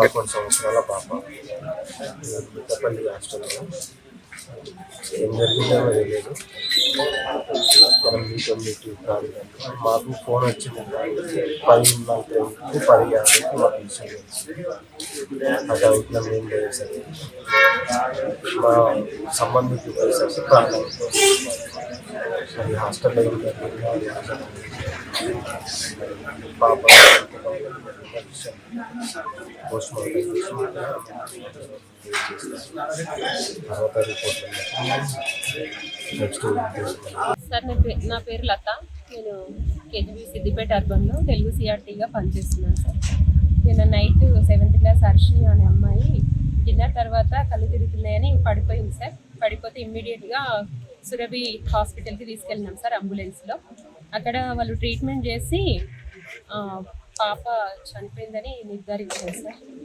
11 సంవత్సరాల పాప మిట్టపల్లి హాస్టల్లో ఏం జరిగిందో తెలియదు. మనం మీతో మాకు ఫోన్ వచ్చింది 10:45కి 10:50కి మాకు విషయం తెలిసింది. అది అవుతున్నాం ఏం లేదు సరే. మా సంబంధికులు కలిసి ప్రాణాలతో అది హాస్టల్లో ఏం జరిగింది పాప పోస్ట్ మార్టం తర్వాత రిపోర్ట్ నెక్స్ట్. సార్ నా పేరు లత. నేను కేజీబీ సిద్దిపేట అర్బన్లో తెలుగు సిఆర్టీగా పనిచేస్తున్నాను సార్. నేను నైట్ 7th క్లాస్ హర్షి అనే అమ్మాయి డిన్నర్ తర్వాత కళ్ళు తిరుగుతున్నాయని పడిపోయింది సార్. పడిపోతే ఇమ్మీడియట్గా సురభి హాస్పిటల్కి తీసుకెళ్ళినాం సార్ అంబులెన్స్లో. అక్కడ వాళ్ళు ట్రీట్మెంట్ చేసి పాప చనిపోయిందని నిర్ధారించారు సార్.